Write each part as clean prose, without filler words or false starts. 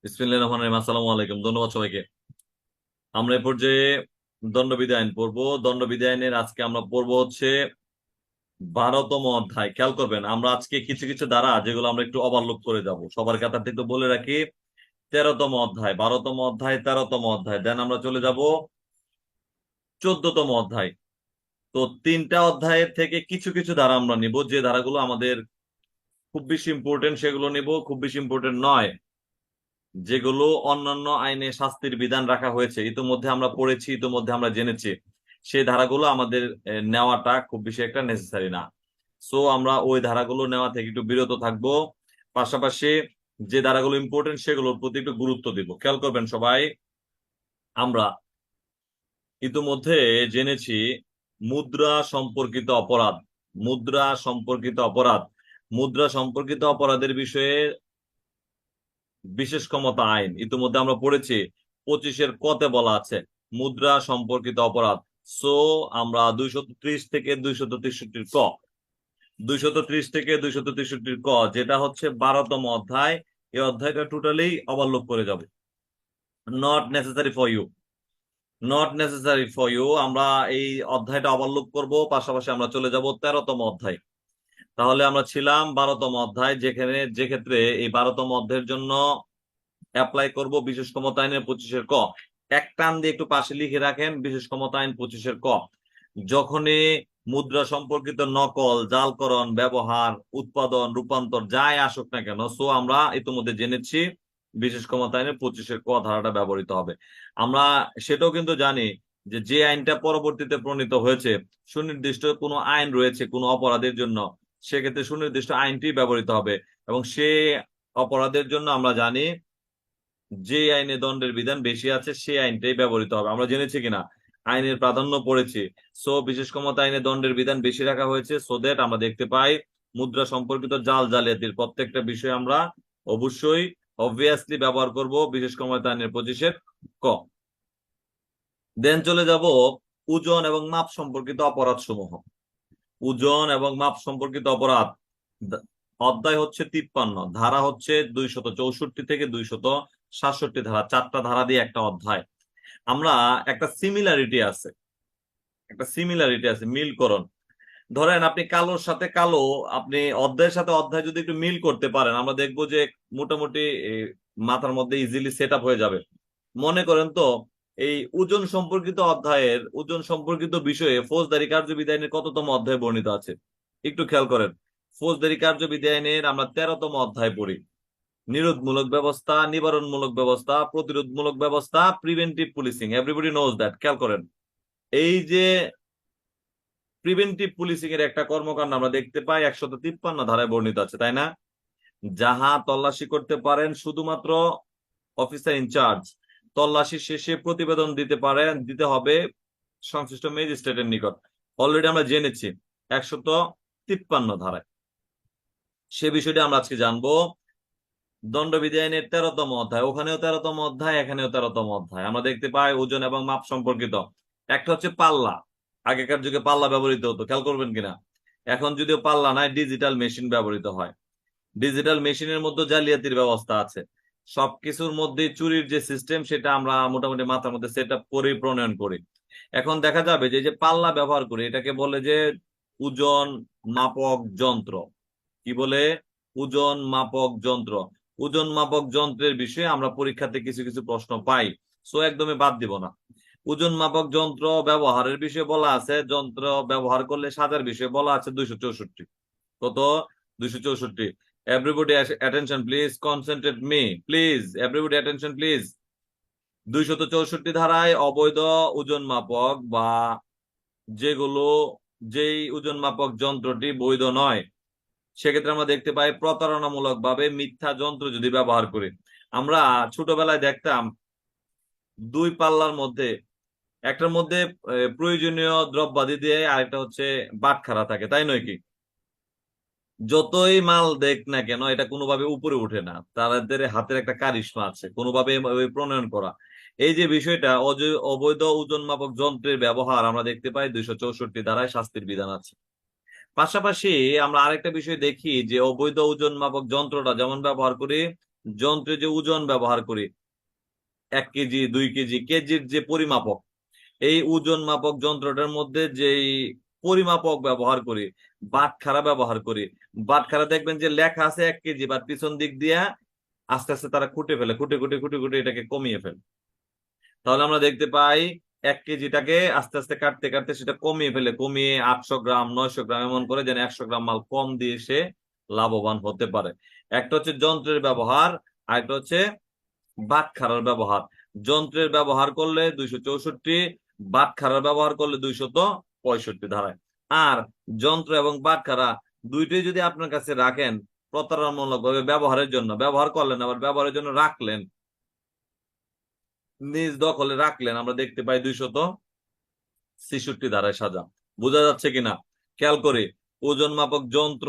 বিসমিল্লাহির রহমানির রহিম। আসসালামু আলাইকুম। ধন্যবাদ সবাইকে। আমরা এ পর্যায়ে দণ্ডবিধি আইন পড়বো। দণ্ডবিধি আইনের আজকে আমরা পড়বো হচ্ছে 12তম অধ্যায়। খেয়াল করবেন, আমরা আজকে কিছু কিছু ধারা যেগুলো আমরা একটু ওভারলুক করে যাব। সবার কাছে একটু বলে রাখি, 13তম অধ্যায়, 12তম অধ্যায়, 13তম অধ্যায়, দেন আমরা চলে যাব 14তম অধ্যায়। তো তিনটা অধ্যায়ের থেকে কিছু কিছু ধারা আমরা নিব, যে ধারাগুলো আমাদের খুব বেশি ইম্পর্টেন্ট সেগুলো নিব, খুব বেশি ইম্পর্টেন্ট নয় যেগুলো অন্যান্য আইনে শাস্তির বিধান রাখা হয়েছে, ইতিমধ্যে আমরা পড়েছি, ইতিমধ্যে আমরা জেনেছি, সেই ধারাগুলো আমাদের নেওয়াটা খুব বেশি একটা নেসেসারি না। সো আমরা ওই ধারাগুলো নেওয়া থেকে একটু বিরত থাকবো। পাশাপাশি যে ধারাগুলো ইম্পর্টেন্ট সেগুলোর প্রতি একটু গুরুত্ব দিব। খেয়াল করবেন সবাই, আমরা ইতিমধ্যে জেনেছি মুদ্রা সম্পর্কিত অপরাধ, মুদ্রা সম্পর্কিত অপরাধ, মুদ্রা সম্পর্কিত অপরাধের বিষয়ে বিশেষ ক্ষমতা আইন ইতিমধ্যে আমরা পড়েছি। 25-এর কতে বলা আছে মুদ্রা সম্পর্কিত অপরাধ। সো আমরা 230 থেকে 263 ক, 230 থেকে 263 ক, যেটা হচ্ছে 12তম অধ্যায়, এই অধ্যায়টা টোটালি ওভারলুক করে যাবে। Not necessary for you, not necessary for you. আমরা এই অধ্যায়টা ওভারলুক করব, পাশাপাশি আমরা চলে যাব 13তম অধ্যায়। তাহলে আমরা ছিলাম 12তম অধ্যায়, যে ক্ষেত্রে এই 12তম অধ্যায়ের জন্য অ্যাপ্লাই করব বিশেষ ক্ষমতা আইনের 25-এর ক। এক টান দিয়ে একটু পাশে লিখে রাখেন, বিশেষ ক্ষমতা আইন 25-এর ক। যখনই মুদ্রা সম্পর্কিত নকল, জালকরণ, ব্যবহার, উৎপাদন, রূপান্তর যাই আসুক না কেন, সো আমরা ইতিমধ্যে জেনেছি বিশেষ ক্ষমতা আইনের 25-এর ক ধারাটা ব্যবহৃত হবে। আমরা সেটাও কিন্তু জানি যে যে আইনটা পরবর্তীতে প্রণীত হয়েছে, সুনির্দিষ্ট কোনো আইন রয়েছে কোনো অপরাধের জন্য, সেক্ষেত্রে সুনির্দিষ্ট আইনটি ব্যবহৃত হবে। এবং সে অপরাধের জন্য আমরা জানি যে আইনে দণ্ডের বিধান বেশি আছে সেই আইনটাই ব্যবহৃত হবে। আমরা জেনেছি কিনা আইনের প্রাধান্য পড়েছি। সো বিশেষ ক্ষমতা আইনে দণ্ডের বিধান বেশি রাখা হয়েছে, সো দ্যাট আমরা দেখতে পাই মুদ্রা সম্পর্কিত জাল জালিয়াতির প্রত্যেকটা বিষয় আমরা অবশ্যই অবভিয়াসলি ব্যবহার করব বিশেষ ক্ষমতা আইনের 25-এর ক। দেন চলে যাব ওজন এবং মাপ সম্পর্কিত অপরাধ সমূহ। ওজন এবং মাপ সম্পর্কিত অপরাধ অধ্যায় হচ্ছে 53, ধারা হচ্ছে 264 থেকে 267 ধারা, 4টা ধারা দিয়ে একটা অধ্যায়। আমরা একটা সিমিলারিটি আছে, একটা সিমিলারিটি আছে, মিলকরণ। ধরেন আপনি কালোর সাথে কালো, আপনি অধ্যায়ের সাথে অধ্যায় যদি একটু মিল করতে পারেন, আমরা দেখবো যে মোটামুটি মাথার মধ্যে ইজিলি সেট আপ হয়ে যাবে। মনে করেন তো, এই ওজন সম্পর্কিত অধ্যায়ের ওজন সম্পর্কিত বিষয়ে ফৌজদারি কার্যবিধি আইনের কততম অধ্যায় বর্ণিত আছে একটু খেয়াল করেন। ফৌজদারি কার্যবিধি আইনের আমরা 13তম অধ্যায় পড়ি। নিরোধমূলক ব্যবস্থা, নিবারণমূলক ব্যবস্থা, প্রতিরোধমূলক ব্যবস্থা, preventive policing, everybody knows that. খেয়াল করেন, এই যে প্রিভেন্টিভ পুলিশিং এর একটা কর্মকাণ্ড আমরা দেখতে পাই 153 ধারায় বর্ণিত আছে, তাই না? যাহা তল্লাশি করতে পারেন শুধুমাত্র অফিসার ইনচার্জ, তল্লাশি শেষে প্রতিবেদন দিতে হবে সংশ্লিষ্ট ম্যাজিস্ট্রেটের নিকট। অলরেডি আমরা জেনেছি 153 ধারায়। সে বিষয়টি আমরা আজকে জানবো। দণ্ডবিধি আইনের 13তম অধ্যায়, ওখানেও 13তম অধ্যায়, এখানেও 13তম অধ্যায়। আমরা দেখতে পাই ওজন এবং মাপ সম্পর্কিত। একটা হচ্ছে পাল্লা, আগেকার যুগে পাল্লা ব্যবহৃত হতো, খেয়াল করবেন কিনা। এখন যদিও পাল্লা নাই, ডিজিটাল মেশিন ব্যবহৃত হয়। ডিজিটাল মেশিনের মধ্যে জালিয়াতির ব্যবস্থা আছে। সবকিছুর মধ্যে চুরির যে সিস্টেম সেটা আমরা মোটামুটি মাথার মধ্যে সেট আপ করে প্রণয়ন করি। এখন দেখা যাবে যে যে পাল্লা ব্যবহার করি, এটাকে বলে যে ওজন মাপক যন্ত্র। কি বলে? ওজন মাপক যন্ত্র। ওজন মাপক যন্ত্রের বিষয়ে আমরা পরীক্ষাতে কিছু কিছু প্রশ্ন পাই, সো একদমই বাদ দিব না। ওজন মাপক যন্ত্র ব্যবহারের বিষয়ে বলা আছে, যন্ত্র ব্যবহার করলে সাজার বিষয়ে বলা আছে 264। কত? 264। Everybody attention please, concentrate me please, everybody attention please. 264 ধারায় অবৈধ ওজন মাপক বা যেগুলো, যেই ওজন মাপক যন্ত্রটি বৈধ নয়, সেক্ষেত্রে আমরা দেখতে পাই প্রতারণামূলক ভাবে মিথ্যা যন্ত্র যদি ব্যবহার করি। আমরা ছোটবেলায় দেখতাম দুই পাল্লার মধ্যে, একটার মধ্যে প্রয়োজনীয় দ্রব্যাদি দিয়ে, আরেকটা হচ্ছে বাটখারা থাকে, তাই নয় কি? যতই মাল দেখ না কেন এটা কোনোভাবে উপরে উঠে না, তাদের হাতের একটা কারিশমা আছে কোনোভাবে ওই প্রণয়ন করা। এই যে বিষয়টা, অবৈধ ওজন মাপক যন্ত্রের ব্যবহার আমরা দেখতে পাই 264 ধারায় শাস্তির বিধান আছে। পাশাপাশি আমরা আরেকটা বিষয় দেখি যে অবৈধ ওজন মাপক যন্ত্রটা যেমন ব্যবহার করি, যন্ত্রে যে ওজন ব্যবহার করি 1 কেজি 2 কেজি কেজির যে পরিমাপক, এই ওজন মাপক যন্ত্রটার মধ্যে যেই পরিমাপক ব্যবহার করি, বাটখারা ব্যবহার করি, বাটখারা দেখবেন যে লেখা আছে 1 কেজি, বা পিছন দিক দিয়া আস্তে আস্তে তারা খুঁটে ফেলে, খুঁটে খুঁটে খুঁটে খুঁটে এটাকে কমিয়ে ফেলে। তাহলে আমরা দেখতে পাই 1 কেজিটাকে আস্তে আস্তে কাটতে কাটতে সেটা কমিয়ে ফেলে, কমিয়ে 800 গ্রাম 900 গ্রাম এমন করে, যেন 100 গ্রাম মাল কম দিয়ে সে লাভবান হতে পারে। একটা হচ্ছে যন্ত্রের ব্যবহার, আর একটা হচ্ছে বাটখারার ব্যবহার। যন্ত্রের ব্যবহার করলে 264, বাটখারার ব্যবহার করলে 265 ধারায়। আর যন্ত্র এবং বাটখারা দুইটাই যদি আপনার কাছে রাখেন প্রতারণামূলক ভাবে ব্যবহারের জন্য, ব্যবহার করলেন আবার ব্যবহারের জন্য রাখলেন, নিজ দখলে রাখলেন, আমরা দেখতে পাই 266 ধারায় সাজা। বোঝা যাচ্ছে কিনা খেয়াল করে। ওজন মাপক যন্ত্র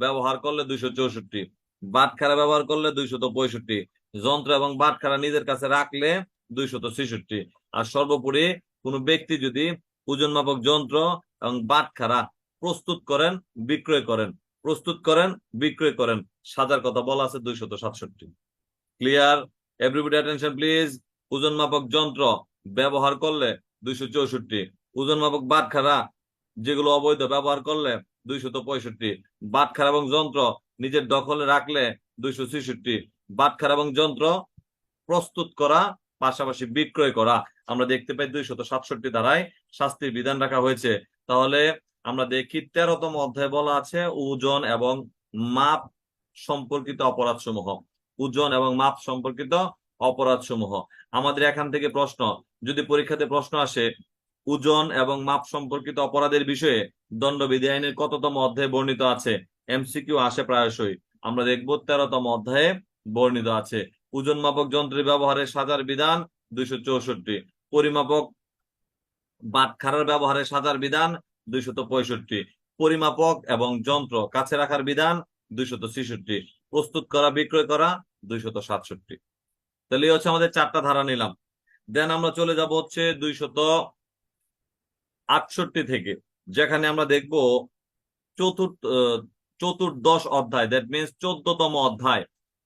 ব্যবহার করলে 264, বাটখারা ব্যবহার করলে 265, যন্ত্র এবং বাটখারা নিজের কাছে রাখলে 266। আর সর্বোপরি কোন ব্যক্তি যদি ওজন মাপক যন্ত্র এবং বাটখারা প্রস্তুত করেন বিক্রয় করেন, প্রস্তুত করেন বিক্রয় করেন, সাজার কথা বলা আছে 267। ক্লিয়ার? Everybody attention please. ওজন মাপক যন্ত্র ব্যবহার করলে 264, ওজন মাপক বাটখারা যেগুলো অবৈধ ব্যবহার করলে 265, বাটখারা এবং যন্ত্র নিজের দখলে রাখলে 266, বাটখারা এবং যন্ত্র প্রস্তুত করা পাশাপাশি বিক্রয় করা আমরা দেখতে পাই 267 ধারায় শাস্তির বিধান রাখা হয়েছে। তাহলে আমরা দেখি 13তম অধ্যায়ে বলা আছে ওজন এবং মাপ সম্পর্কিত অপরাধ সমূহ। ওজন এবং মাপ সম্পর্কিত অপরাধ সমূহ। আমাদের এখান থেকে প্রশ্ন, যদি পরীক্ষাতে প্রশ্ন আসে ওজন এবং মাপ সম্পর্কিত অপরাধের বিষয়ে দণ্ডবিধি আইনের কততম অধ্যায়ে বর্ণিত আছে, এমসিকিউ আসে প্রায়শই। আমরা দেখব 13তম অধ্যায়ে বর্ণিত আছে। ওজন মাপক যন্ত্রের ব্যবহারের সাজার বিধান 264, পরিমাপক বাটখারার ব্যবহারের সাজার বিধান 265, পরিমাপক এবং যন্ত্র কাছে রাখার বিধান 266, প্রস্তুত করা বিক্রয় করা 267। তাহলে এই হচ্ছে আমাদের 4টা ধারা নিলাম। দেন আমরা চলে যাব হচ্ছে 268 থেকে, যেখানে আমরা দেখব চতুর্দশ অধ্যায়, দ্যাট মিনস 14তম অধ্যায়।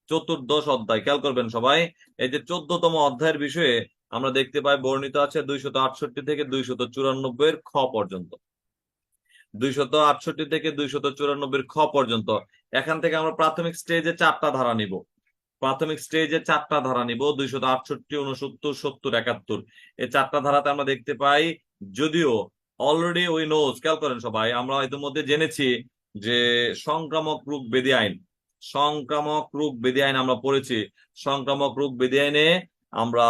চতুর্দশ অধ্যায় খেয়াল করবেন সবাই। এই যে 14তম অধ্যায়ের বিষয়ে আমরা দেখতে পাই বর্ণিত আছে 268 থেকে 294 খ পর্যন্ত। 268 থেকে 294 খ পর্যন্ত। এখান থেকে আমরা প্রাথমিক স্টেজে 4টা ধারা নিব। প্রাথমিক স্টেজে 4টা ধারা নিব, 268, 69, 70, 71। এই 4টা ধারাতে আমরা দেখতে পাই, যদিও অলরেডি উই নোজ, খেয়াল করেন সবাই, আমরা ইতিমধ্যে জেনেছি যে সংক্রামক রোগ ব্যাধি আইন, সংক্রামক রোগ ব্যাধি আইন আমরা পড়েছি। সংক্রামক রোগ ব্যাধি আইনে আমরা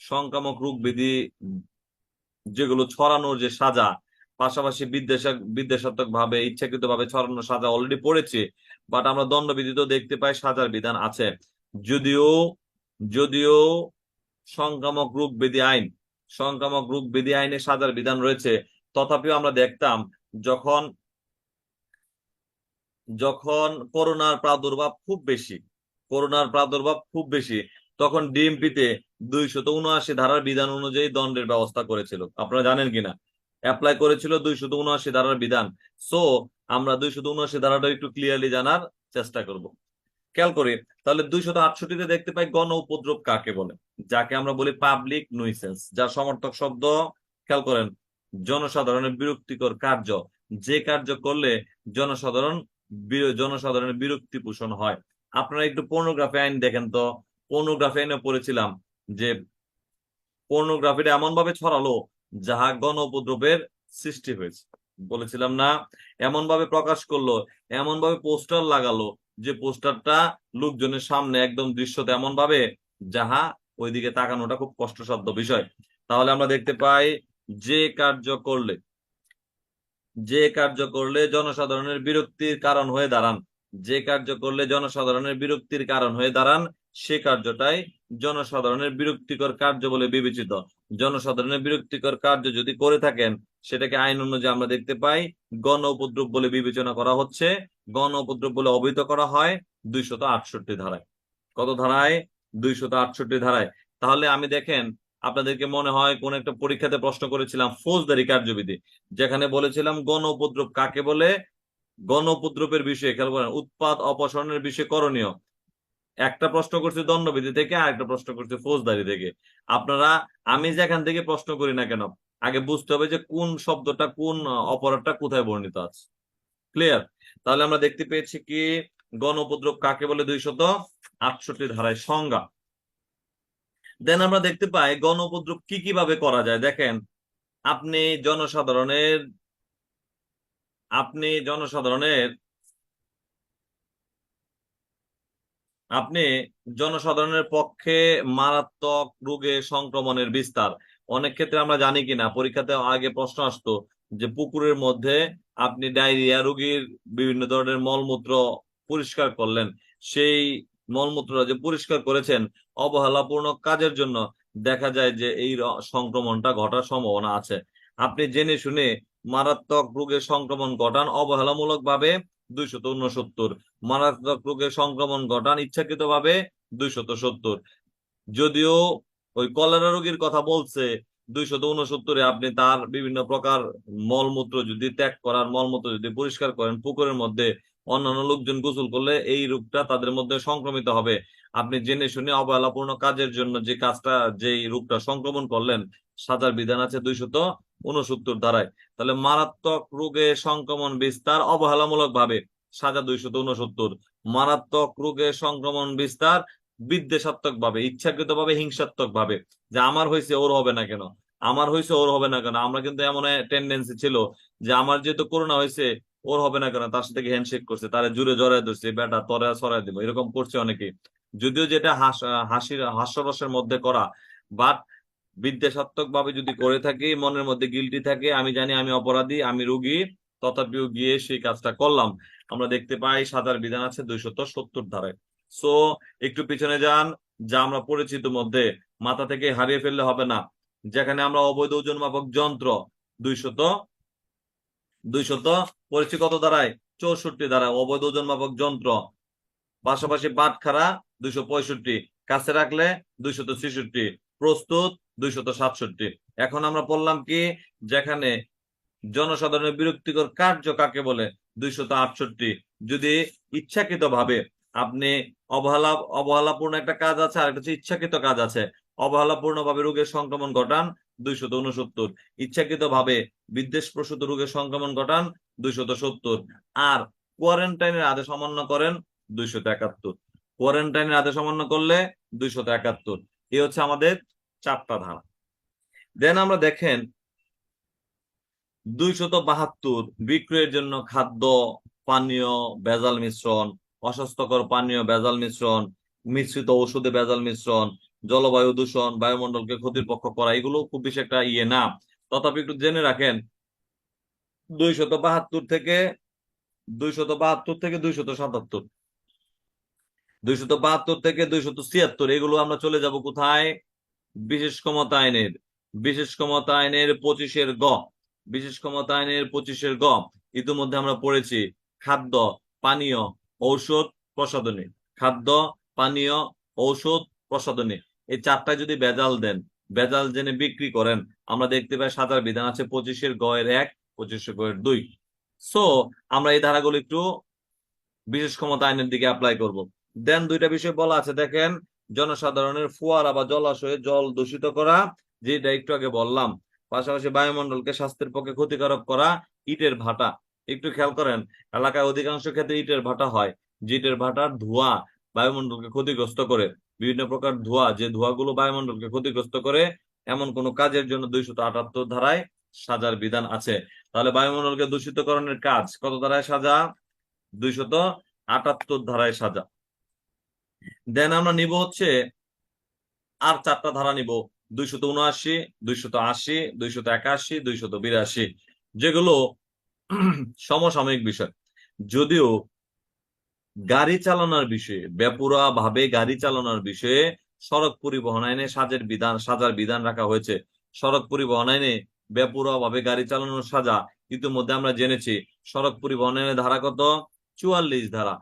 সংক্রামক রোগ ব্যাধি যেগুলো ছড়ানোর যে সাজা, পাশাপাশি বিদ্বেষাত্মক ভাবে ইচ্ছাকৃত ভাবে ছড়ানোর সাজা অলরেডি পড়েছে। বাট আমরা দণ্ডবিধিতেও দেখতে পাই সাজার বিধান আছে। যদিও যদিও সংক্রামক রোগ ব্যাধি আইন, সংক্রামক রোগ ব্যাধি আইনে সাজার বিধান রয়েছে, তথাপিও আমরা দেখতাম যখন যখন করোনার প্রাদুর্ভাব খুব বেশি, করোনার প্রাদুর্ভাব খুব বেশি, তখন ডিএমপিতে 279 ধারার বিধান অনুযায়ী দণ্ডের ব্যবস্থা করেছিল। আপনারা জানেন কিনা? অ্যাপ্লাই করেছিল 279 ধারার বিধান। সো আমরা 279 ধারাটা একটু ক্লিয়ারলি জানার চেষ্টা করব। খেয়াল করি তাহলে 268-তে দেখতে পাই গণ উপদ্রব কাকে বলে, যাকে আমরা বলি পাবলিক নুইসেন্স, যার সমর্থক শব্দ খেয়াল করেন জনসাধারণের বিরক্তিকর কার্য, যে কার্য করলে জনসাধারণের বিরক্তি পোষণ হয়। আপনারা একটু পর্নোগ্রাফি আইন দেখেন তো, পর্নোগ্রাফি আইনে পড়েছিলাম যে পর্নোগ্রাফিটা এমন ভাবে ছড়ালো যাহা গণ উপদ্রবের সৃষ্টি হয়েছে, বলেছিলাম না? এমন ভাবে প্রকাশ করলো, এমন ভাবে পোস্টার লাগালো যে পোস্টারটা লোকজনের সামনে একদম দৃশ্যতে এমন ভাবে যাহা ওইদিকে তাকানোটা খুব কষ্টসাধ্য বিষয়। তাহলে আমরা দেখতে পাই যে কার্য করলে জনসাধারণের বিরক্তির কারণ হয়ে দাঁড়ান, যে কার্য করলে জনসাধারণের বিরক্তির কারণ হয়ে দাঁড়ান, সে কার্যটাই জনসাধারণের বিরক্তিকর কার্য বলে বিবেচিত। জনসাধারণের বিরক্তিকর কার্য যদি করে থাকেন, সেটাকে আইন অনুযায়ী আমরা দেখতে পাই গণ উপদ্রব বলে বিবেচনা করা হচ্ছে, গণ উপদ্রব বলে অভিহিত করা হয় 268 ধারায়। কত ধারায়? 268 ধারায়। তাহলে আমি দেখেন, আপনাদেরকে মনে হয় কোন একটা পরীক্ষাতে প্রশ্ন করেছিলাম ফৌজদারি কার্যবিধি, যেখানে বলেছিলাম গণ উপদ্রব কাকে বলে, গণ উপদ্রবের বিষয়ে খেয়াল করেন উৎপাত অপসারণের বিষয়ে করণীয়। একটা প্রশ্ন করছি দণ্ডবিধি থেকে, আর একটা প্রশ্ন করছি ফৌজদারি থেকে। আপনারা আমি যেখান থেকে প্রশ্ন করি না কেন, আগে বুঝতে হবে যে কোন শব্দটা, কোন অপরাধটা কোথায় বর্ণিত আছে। ক্লিয়ার? তাহলে আমরা দেখতে পেয়েছি কি গণ উপদ্রব কাকে বলে 268 ধারায় সংজ্ঞা। দেন আমরা দেখতে পাই গণ উপদ্রব কি কিভাবে করা যায়। দেখেন, আপনি জনসাধারণের আপনি জনসাধারণের আপনি জনসাধারণের পক্ষে মারাত্মক রোগে সংক্রমণের বিস্তার। অনেক ক্ষেত্রে আমরা জানি কিনা, পরীক্ষাতে আগে প্রশ্ন আসতো যে পুকুরের মধ্যে আপনি ডায়রিয়া রোগীর বিভিন্ন ধরনের মলমূত্র পরিষ্কার করলেন, সেই মলমূত্র যে পরিষ্কার করেছেন অবহেলাপূর্ণ কাজের জন্য দেখা যায় যে এই সংক্রমণটা ঘটার সম্ভাবনা আছে। আপনি জেনে শুনে মারাত্মক রোগের সংক্রমণ ঘটান অবহেলামূলক ভাবে 269, মারাত্মক রোগের সংক্রমণ ঘটান ইচ্ছাকৃতভাবে 270। যদিও ওই কলেরা রোগীর কথা বলছে 269, আপনি তার বিভিন্ন প্রকার মলমূত্র যদি ত্যাগ করার, মলমূত্র যদি পরিষ্কার করেন পুকুরের মধ্যে, অন্যান্য লোকজন গোসল করলে এই রোগটা তাদের মধ্যে সংক্রমিত হবে। আপনি জেনে শুনে অবহেলাপূর্ণ কাজের জন্য যে কাজটা, যে রোগটা সংক্রমণ করলেন, সাজার বিধান আছে 269 ধারায়। তাহলে মারাত্মক রোগে সংক্রমণ বিস্তার অবহেলামূলক ভাবে সাজা 269, মারাত্মক রোগে সংক্রমণ বিস্তার বিদ্বেষাত্মক ভাবে, ইচ্ছাকৃত ভাবে, হিংসাত্মক ভাবে, যে আমার হয়েছে ওর হবে না কেন, আমার হয়েছে ওর হবে না কেন। আমরা কিন্তু এমন টেন্ডেন্সি ছিল যে আমার যেহেতু করোনা হয়েছে ওর হবে না কেন, তার সাথে হ্যান্ডশেক করছে, তারা জুড়ে জড়াই ধরছে, বেটা তরে সরাই দিব, এরকম করছে অনেকে। যদিও যেটা হাস্যরসের মধ্যে করা, বাট বিদ্বেষাত্মক ভাবে যদি করে থাকি, মনের মধ্যে গিল্টি থাকে, আমি জানি আমি অপরাধী, আমি রোগী, তথাপিও গিয়ে সেই কাজটা করলাম, আমরা দেখতে পাই সাজার বিধান আছে 270 ধারায়। সো একটু পিছনে যান, যা আমরা পরিচিত মধ্যে মাথা থেকে হারিয়ে ফেললে হবে না। যেখানে আমরা অবৈধ ওজন মাপক যন্ত্র 200 200 পরিচিত কত ধারায়? 64 ধারায় অবৈধ ওজন মাপক যন্ত্র। পাশাপাশি বাটখারা 265, কাছে রাখলে 266, প্রস্তুত 267। এখন আমরা পড়লাম কি, যেখানে জনসাধারণের বিরক্তিকর কার্য কাকে বলে 268। যদি ইচ্ছাকৃত ভাবে আপনি অবহেলাপূর্ণ একটা কাজ আছে, আর একটা হচ্ছে ইচ্ছাকৃত কাজ আছে। অবহেলাপূর্ণ ভাবে রোগের সংক্রমণ ঘটান 269, ইচ্ছাকৃত ভাবে বিদ্বেষপ্রসূত রোগের সংক্রমণ ঘটান 270, আর কোয়ারেন্টাইনের আদেশ অমান্য করেন 271। কোয়ারেন্টাইনের আদেশ অমান্য করলে 271। এই হচ্ছে আমাদের 4টা ধারা। দেন আমরা দেখেন 272 বিক্রয়ের জন্য খাদ্য পানীয় ভেজাল মিশ্রণ, অস্বাস্থ্যকর পানীয় ভেজাল মিশ্রণ, মিশ্রিত ঔষধে ভেজাল মিশ্রণ, জলবায়ু দূষণ, বায়ুমণ্ডলকে ক্ষতির পক্ষ করা, এগুলো খুব বেশি একটা না। তথাপি একটু জেনে রাখেন 272 থেকে 277, 272 থেকে 276, এগুলো আমরা চলে যাব কোথায়? বিশেষ ক্ষমতা আইনের 25-এর গ, বিশেষ ক্ষমতা আইনের 25-এর গ। ইতিমধ্যে আমরা পড়েছি খাদ্য পানীয় ঔষধ প্রসাধনী, খাদ্য পানীয় ঔষধ প্রসাধনী, এই 4টায় যদি ভেজাল দেন, ভেজাল জেনে বিক্রি করেন, আমরা দেখতে পাই সাজার বিধান আছে 25-এর গ এর 1, 25-এর গ এর 2। সো আমরা এই ধারাগুলো একটু বিশেষ ক্ষমতা আইনের দিকে অ্যাপ্লাই করব। দেন 2টা বিষয় বলা আছে, দেখেন জনসাধারণের ফোয়ারা বা জলাশয়ে জল দূষিত করা, যেটা একটু আগে বললাম। পাশাপাশি বায়ুমণ্ডলকে স্বাস্থ্যের পক্ষে ক্ষতিকারক করা, ইটের ভাটা। একটু খেয়াল করেন, এলাকায় অধিকাংশ ক্ষেত্রে ইটের ভাটা হয়, যে ইটের ভাটার ধোঁয়া বায়ুমণ্ডলকে ক্ষতিগ্রস্ত করে, বিভিন্ন প্রকার ধোঁয়া, যে ধোঁয়াগুলো বায়ুমণ্ডলকে ক্ষতিগ্রস্ত করে, এমন কোন কাজের জন্য 278 ধারায় সাজার বিধান আছে। তাহলে বায়ুমণ্ডলকে দূষিতকরণের কাজ কত ধারায় সাজা? 278 ধারায় সাজা। দেন আমরা নিব হচ্ছে আর 4টা ধারা নিব, 279, 280, 281, 282, যেগুলো সমসাময়িক বিষয়। যদিও গাড়ি চালানোর বিষয়ে, বেপরোয়া ভাবে গাড়ি চালানোর বিষয়ে সড়ক পরিবহন আইনে সাজার বিধান রাখা হয়েছে। সড়ক পরিবহন আইনে বেপরোয়া ভাবে গাড়ি চালানোর সাজা ইতিমধ্যে আমরা জেনেছি। সড়ক পরিবহন আইনের ধারা কত? 44 ধারা।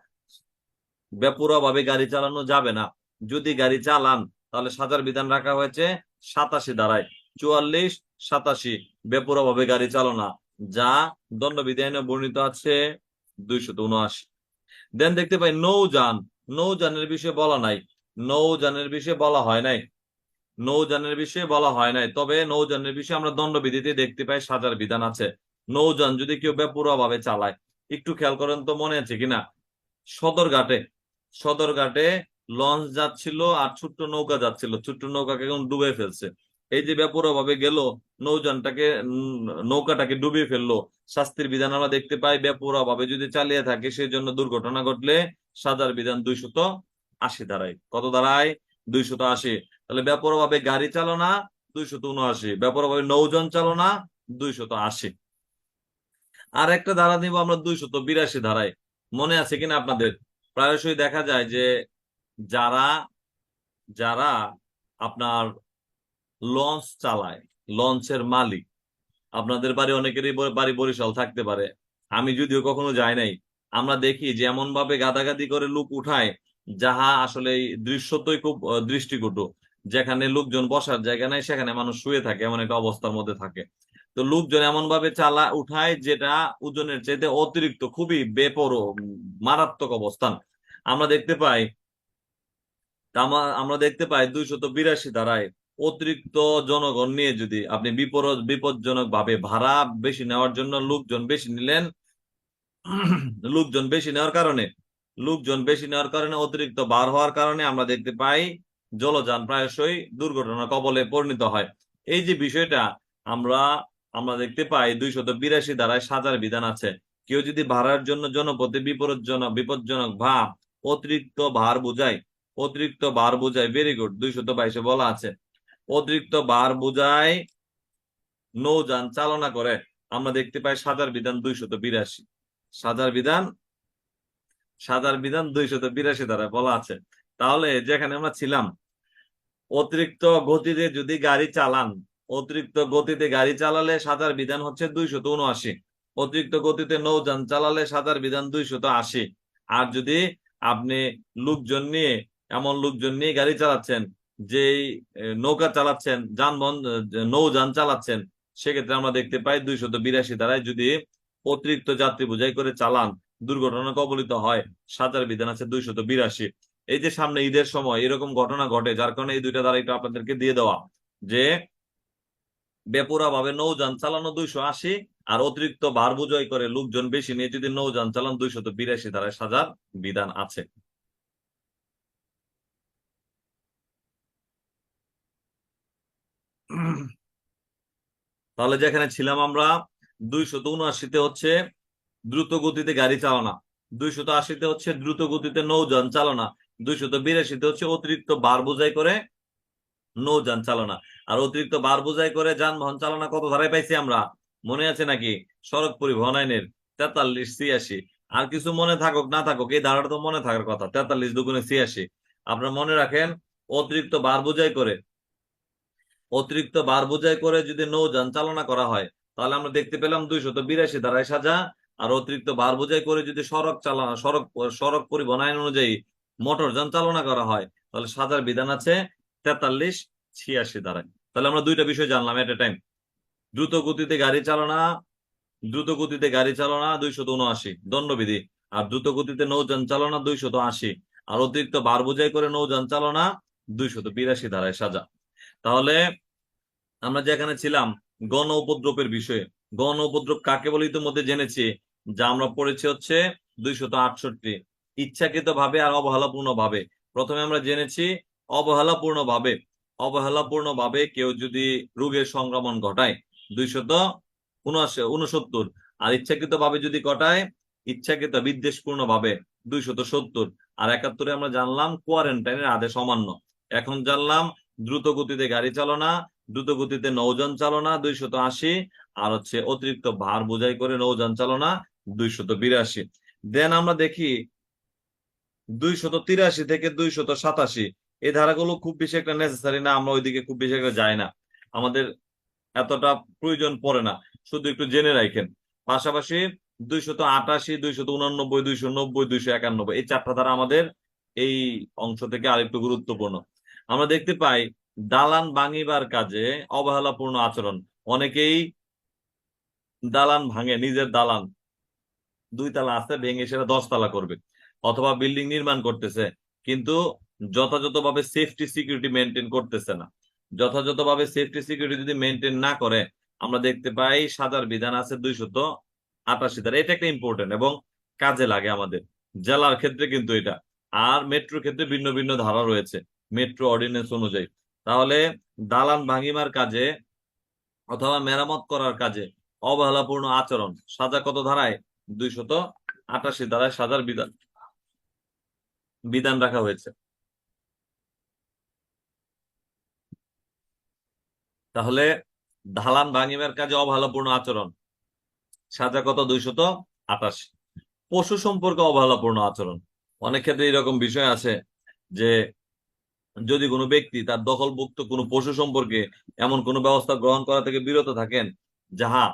বেপরোয়া ভাবে গাড়ি চালানো যাবে না, যদি গাড়ি চালান তাহলে সাজার বিধান রাখা হয়েছে 87 ধারায়, 44, 87, বেপরোয়া ভাবে গাড়ি চালনা, যা দণ্ডবিধি আইনে বর্ণিত আছে 279। দেন দেখতে পাই নৌযান নৌযানের বিষয়ে বলা নাই, নৌযানের বিষয়ে বলা হয় নাই, নৌযানের বিষয়ে বলা হয় নাই। তবে নৌযানের বিষয়ে আমরা দণ্ডবিধিতে দেখতে পাই সাজার বিধান আছে। নৌযান যদি কেউ বেপরোয়া ভাবে চালায়, একটু খেয়াল করেন তো মনে আছে কিনা, সদরঘাটে, সদরঘাটে লঞ্চ যাচ্ছিল আর ছোট্ট নৌকা যাচ্ছিল, ছোট্ট নৌকাকে এখন ডুবে ফেলছে। এই যে বেপরোয়া ভাবে গেল, নৌযানটাকে নৌকাটাকে ডুবিয়ে ফেললো, শাস্তির বিধান আমরা দেখতে পাই বেপরোয়া ভাবে যদি চালিয়ে থাকে সেই জন্য দুর্ঘটনা ঘটলে সাজার বিধান 280 ধারায়। কত ধারায়? 280। তাহলে বেপরোয়া ভাবে গাড়ি চালনা 279, বেপরোয়া ভাবে নৌযান চালনা 280। আর একটা ধারা নিব আমরা 282 ধারায়। মনে আছে কিনা আপনাদের? প্রায়শই দেখা যায় যে যারা যারা আপনার লঞ্চ চালায়, লঞ্চের মালিক, আপনাদের বাড়ি অনেকেরই বাড়ি বরিশাল থাকতে পারে, আমি যদিও কখনো যাই নাই, আমরা দেখি যে এমন ভাবে গাদাগাদি করে লোক উঠায়, যাহা আসলে এই দৃশ্যতই খুব দৃষ্টিকটু। যেখানে লোকজন বসার জায়গা নাই সেখানে মানুষ শুয়ে থাকে, এমন একটা অবস্থার মধ্যে থাকে। তো লোকজন এমন ভাবে উঠায় যেটা ওজনের চাইতে অতিরিক্ত, খুবই মারাত্মক অবস্থান আমরা দেখতে পাই। আমরা দেখতে পাই 282 ধারায় অতিরিক্ত জনগণ নিয়ে যদি আপনি বিপজ্জনক ভাবে ভাড়া বেশি নেওয়ার জন্য লোকজন বেশি নিলেন, লোকজন বেশি নেওয়ার কারণে, লোকজন বেশি নেওয়ার কারণে অতিরিক্ত বার হওয়ার কারণে আমরা দেখতে পাই জলযান প্রায়শই দুর্ঘটনার কবলে পরিণত হয়। এই যে বিষয়টা আমরা আমরা দেখতে পাই 282 ধারায় সাজার বিধান আছে। কেউ যদি ভাড়ার জন্য জনপথে বিপজ্জনক ভাব অতিরিক্ত ভার বোঝায়, অতিরিক্ত ভার বোঝায়, ভেরি গুড, 222 বলা আছে, অতিরিক্ত ভার বোঝায় নৌযান চালনা করে, আমরা দেখতে পাই সাজার বিধান 282। সাজার বিধান, সাজার বিধান 282 ধারা বলা আছে। তাহলে যেখানে আমরা ছিলাম, অতিরিক্ত গতিতে যদি গাড়ি চালান, অতিরিক্ত গতিতে গাড়ি চালালে সাজার বিধান হচ্ছে 279। অতিরিক্ত গতিতে নৌযান চালালে সাজার বিধান 280। আর যদি আপনি লোকজন নিয়ে, এমন লোকজন নিয়ে গাড়ি চালাচ্ছেন, যেই নৌকা চালাচ্ছেন, যানবাহন নৌযান চালাচ্ছেন, সেক্ষেত্রে আমরা দেখতে পাই 282 ধারায় যদি অতিরিক্ত যাত্রী বোঝাই করে চালান, দুর্ঘটনা কবলিত হয়, সাজার বিধান আছে 282। এই যে সামনে ঈদের সময় এরকম ঘটনা ঘটে, যার কারণে এই দুইটা ধারা একটু আপনাদেরকে দিয়ে দেওয়া, যে বেপরোয়া ভাবে নৌযান চালানো 280, আর অতিরিক্ত ভার বোঝাই করে লোকজন বেশি নিয়ে যদি নৌযান চালান 282 ধারায় সাজার বিধান আছে। তাহলে যেখানে ছিলাম আমরা, 279-তে হচ্ছে দ্রুত গতিতে গাড়ি চালানা, 280-তে হচ্ছে দ্রুত গতিতে নৌযান চালানা, 282-তে হচ্ছে অতিরিক্ত ভার বোঝাই করে নৌযান চালনা। আর অতিরিক্ত ভার বোঝাই করে যানবাহন চালনা কত ধারায় পাইছি আমরা? মনে আছে নাকি? সড়ক পরিবহন আইনের 43-86। আর কিছু মনে থাকুক না থাকুক, এই ধারাটা তো মনে থাকার কথা, 43-2-86। আপনারা মনে রাখেন, অতিরিক্ত ভার বোঝাই করে, অতিরিক্ত ভার বোঝাই করে যদি নৌযান চালনা করা হয়, তাহলে আমরা দেখতে পেলাম 282 ধারায় সাজা। আর অতিরিক্ত ভার বোঝাই করে যদি সড়ক পরিবহন আইন অনুযায়ী মোটরযান চালনা করা হয়, তাহলে সাজার বিধান আছে 43-86 ধারায়। তাহলে আমরা দুইটা বিষয় জানলাম এট এ টাইম। দ্রুত গতিতে গাড়ি চালনা, দ্রুত গতিতে গাড়ি চালনা 279 দণ্ডবিধি, আর দ্রুত গতিতে নৌযান চালনা 280, আর অতিরিক্ত ভার বোঝাই করে নৌযান চালনা 282 ধারায় সাজা। তাহলে আমরা যেখানে ছিলাম গণ উপদ্রবের বিষয়ে, গণ উপদ্রব কাকে বলে ইতিমধ্যে জেনেছি, যা আমরা পড়েছি হচ্ছে 268, ইচ্ছাকৃত ভাবে আর অবহেলাপূর্ণ ভাবে। প্রথমে আমরা জেনেছি অবহেলাপূর্ণ ভাবে কেউ যদি রোগের সংক্রমণ ঘটায় 269, আর ইচ্ছাকৃত ভাবে যদি ঘটায়, ইচ্ছাকৃত বিদ্বেষপূর্ণ ভাবে 270, আর 71 আমরা জানলাম কোয়ারেন্টাইনের আদেশ অমান্য। এখন জানলাম দ্রুত গতিতে গাড়ি চালনা, দ্রুত গতিতে নৌযান চালনা 280, আর হচ্ছে অতিরিক্ত ভার বোঝাই করে নৌযান চালনা 282। দেন আমরা দেখি 283 থেকে 287, এই ধারাগুলো খুব বেশি একটা নেসেসারি না, আমরা ওইদিকে খুব বেশি একটা যাই না, আমাদের এতটা প্রয়োজন পড়ে না, শুধু একটু জেনে রাখেন। পাশাপাশি 288, 289, 290, 291, এই চারটা ধারা আমাদের এই অংশ থেকে আরেকটু গুরুত্বপূর্ণ। আমরা দেখতে পাই দালান ভাঙিবার কাজে অবহেলাপূর্ণ আচরণ। অনেকেই দালান ভাঙে, নিজের দালান 2 তালা আছে ভেঙে সেটা 10 তালা করবে, অথবা বিল্ডিং নির্মাণ করতেছে, কিন্তু যথাযথভাবে সেফটি সিকিউরিটি মেনটেন করতেছে না। যথাযথভাবে সেফটি সিকিউরিটি যদি মেনটেন না করে, আমরা দেখতে পাই সাজার বিধান আছে 288 ধারা। এটা একটা ইম্পর্টেন্ট এবং কাজে লাগে আমাদের জেলার ক্ষেত্রে, কিন্তু এটা আর মেট্রোর ক্ষেত্রে ভিন্ন ভিন্ন ধারা রয়েছে মেট্রো অর্ডিন্যান্স অনুযায়ী। তাহলে দালান ভাঙিমার কাজে অথবা মেরামত করার কাজে অবহেলাপূর্ণ আচরণ সাজা কত ধারায়? 288 ধারায় সাজার বিধান বিধান রাখা হয়েছে। তাহলে দালান ভাঙিমার কাজে অবহেলাপূর্ণ আচরণ সাজা কত? 288। পশু সম্পর্কে অবহেলাপূর্ণ আচরণ, অনেক ক্ষেত্রে এরকম বিষয় আছে যে যদি কোনো ব্যক্তি তার দখলভুক্ত কোনো পশু সম্পর্কে এমন কোনো ব্যবস্থা গ্রহণ করা থেকে বিরত থাকেন যাহা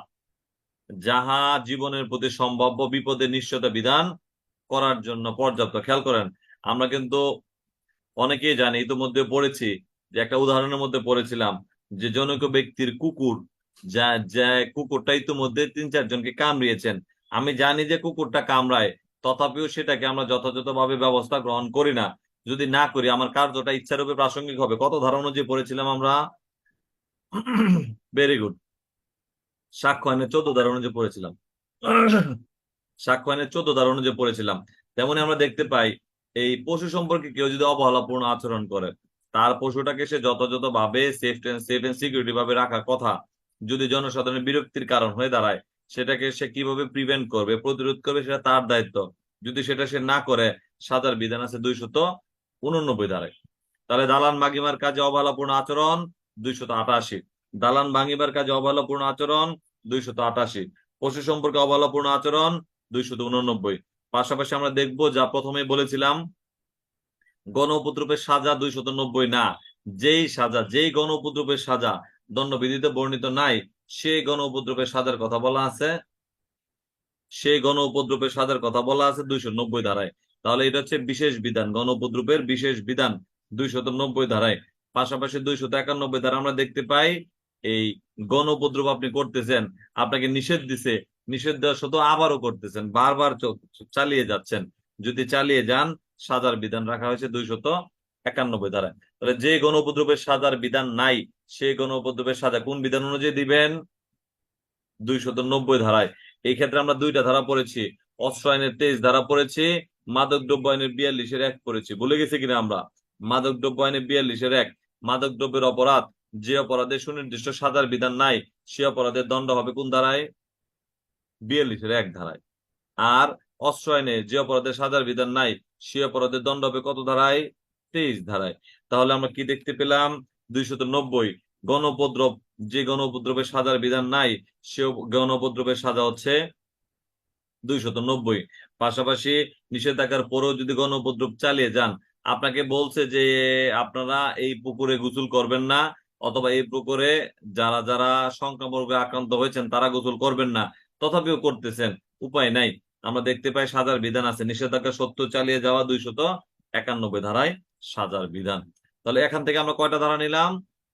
যাহা জীবনের প্রতি সম্ভাব্য বিপদের নিশ্চয়তা বিধান করার জন্য পর্যাপ্ত। খেয়াল করেন, আমরা কিন্তু অনেকেই জানি, ইতিমধ্যে পড়েছি যে একটা উদাহরণের মধ্যে পড়েছিলাম যে জনৈক ব্যক্তির কুকুর, যা যা কুকুরটা ইতিমধ্যে 3-4 জনকে কামড়িয়েছেন। আমি জানি যে কুকুরটা কামড়ায়, তথাপিও সেটাকে আমরা যথাযথভাবে ব্যবস্থা গ্রহণ করি না। যদি না করি, আমার কার্যটা ইচ্ছারূপে প্রাসঙ্গিক হবে। কত ধারণা যে পড়েছিলাম আমরা? Very good. সাক্ষ্য আইনের 14 ধারণা যে পড়েছিলাম, সাক্ষ্য আইনের 14 ধারণা যে পড়েছিলাম, তেমনি আমরা দেখতে পাই এই পশু সম্পর্কে কেউ যদি অবহেলাপূর্ণ আচরণ করে, তার পশুটাকে সে যথাযথভাবে সেফ এন্ড সিকিউরিটি ভাবে রাখার কথা যদি জনসাধারণের বিরক্তির কারণ হয়ে দাঁড়ায়, সেটাকে সে কিভাবে প্রিভেন্ট করবে, প্রতিরোধ করবে, সেটা তার দায়িত্ব। যদি সেটা সে না করে, সাজার বিধান আছে 289 ধারায়। তাহলে দালান ভাঙিবার কাজে অবহেলাপূর্ণ আচরণ 288। দালান ভাঙিবার কাজে অবহেলাপূর্ণ আচরণ 288। পশু সম্পর্কে অবহেলাপূর্ণ আচরণ 289। পাশাপাশি আমরা দেখব, যা প্রথমে বলেছিলাম, গণ উপদ্রবের সাজা 290 না। যেই গণ উপদ্রবের সাজা দণ্ডবিধিতে বর্ণিত নাই, সেই গণ উপদ্রবের সাজার কথা বলা আছে, সেই গণ উপদ্রবের সাজার কথা বলা আছে 290 ধারায়। তাহলে এটা হচ্ছে বিশেষ বিধান, গণ উপদ্রবের বিশেষ বিধান 290 ধারায়। পাশাপাশি 291 ধারা আমরা দেখতে পাই এই গণ উপদ্রব আপনি করতেছেন, আপনাকে নিষেধ দিছে, নিষেধ দেওয়া সত্ত্বেও আবারও করতেছেন, বারবার চালিয়ে যাচ্ছেন, যদি চালিয়ে যান, সাজার বিধান রাখা হয়েছে 291 ধারায়। তাহলে যে গণ উপদ্রবের সাজার বিধান নাই, সেই গণ উপদ্রবের সাজা কোন বিধান অনুযায়ী দিবেন? 290 ধারায়। এই ক্ষেত্রে আমরা দুইটা ধারা পড়েছি, অস্ত্র আইনের 23 ধারা পড়েছি, মাদক দ্রব্য আইনের 42-1 পড়েছি। ভুলে গেছি কিনা আমরা? মাদক দ্রব্য আইনের 42-1, মাদক দ্রব্যের অপরাধ, যে অপরাধে সুনির্দিষ্ট সাজার বিধান নাই, সে অপরাধের দণ্ড হবে কোন ধারায়? 42-1 ধারায়। আর অস্ত্র আইনে যে অপরাধের সাজার বিধান নাই, সে অপরাধের দণ্ড হবে কত ধারায়? 23 ধারায়। তাহলে আমরা কি দেখতে পেলাম? 290 গণউপদ্রব, যে গণউপদ্রবের সাজার বিধান নাই, সে গণউপদ্রবের সাজা হচ্ছে 290। পাশাপাশি নিষেধাজ্ঞার পরেও যদি গণউপদ্রব চালিয়ে যান, আপনাকে বলছে যে আপনারা এই পুকুরে গোসল করবেন না, অথবা এই পুকুরে যারা যারা সংক্রমণ রোগে আক্রান্ত হয়েছেন তারা গোসল করবেন না, তথাপিও করতেছেন, উপায় নাই। আমরা দেখতে পাই সাজার বিধান আছে, নিষেধাজ্ঞা সত্ত্বেও চালিয়ে যাওয়া 291 ধারায় সাজার বিধান। তাহলে এখান থেকে আমরা কয়টা ধারা নিলাম?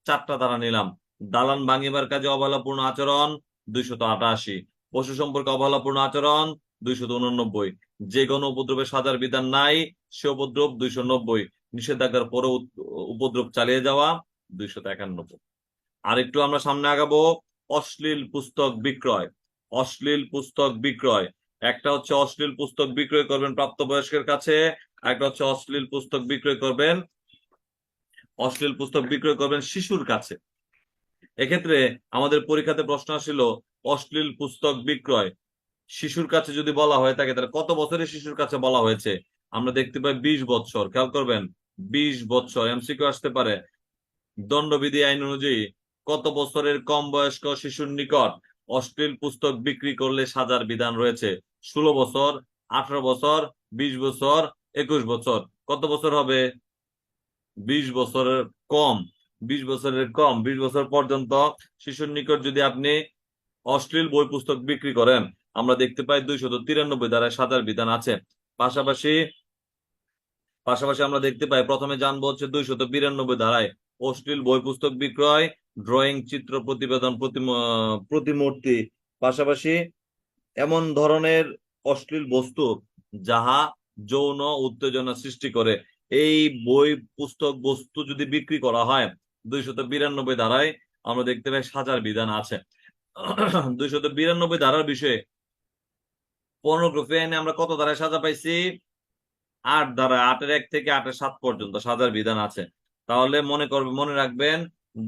4টা ধারা নিলাম। দালান ভাঙিবার কাজে অবহেলাপূর্ণ আচরণ 288, পশু সম্পর্কে অবহেলাপূর্ণ আচরণ 289, যে কোনো উপদ্রবের সাজার বিধান নাই, সে উপদ্রব 290, নিষেধাজ্ঞার পরে উপদ্রব চালিয়ে যাওয়া 291। আর একটু আমরা সামনে আগাবো। অশ্লীল পুস্তক বিক্রয়, অশ্লীল পুস্তক বিক্রয়। একটা হচ্ছে অশ্লীল পুস্তক বিক্রয় করবেন প্রাপ্তবয়স্কের কাছে, একটা হচ্ছে অশ্লীল পুস্তক বিক্রয় করবেন শিশুর কাছে। এক্ষেত্রে আমাদের পরীক্ষাতে প্রশ্ন আসছিল, অশ্লীল পুস্তক বিক্রয় শিশুর কাছে যদি বলা হয়ে থাকে, তাহলে কত বছরের শিশুর কাছে বলা হয়েছে? আমরা দেখতে পাই 20 বছর। খেয়াল করবেন, 20 বছর। এমসিকিউ আসতে পারে, দণ্ডবিধি আইন অনুযায়ী কত বছরের কম বয়স্ক শিশুর নিকট অশ্লীল পুস্তক বিক্রি করলে সাজার বিধান রয়েছে? 16 বছর, 18 বছর, 20 বছর, 21 বছর। কত বছর হবে? 20 বছরের কম। 20 বছরের কম, 20 বছর পর্যন্ত শিশুর নিকট যদি আপনি অশ্লীল বই পুস্তক বিক্রি করেন, আমরা দেখতে পাই 293 ধারায় সাজার বিধান আছে। পাশাপাশি আমরা দেখতে পাই, প্রথমে জানবো হচ্ছে 292 ধারায় অশ্লীল বই পুস্তক বিক্রয়, ড্রয়িং, চিত্র, প্রতিবেদন, প্রতিমূর্তি, পাশাপাশি এমন ধরনের অশ্লীল বস্তু যাহা যৌন উত্তেজনা সৃষ্টি করে। এই বই পুস্তক বস্তু যদি বিক্রি করা হয় 292 ধারায় আমরা দেখতে পাই সাজার বিধান আছে। 292 ধারার বিষয়ে পর্নোগ্রাফি আইনে আমরা কত ধারায় সাজা পাইছি? 8 ধারায়, 8-1 থেকে 8-7 পর্যন্ত সাজার বিধান আছে। তাহলে মনে রাখবেন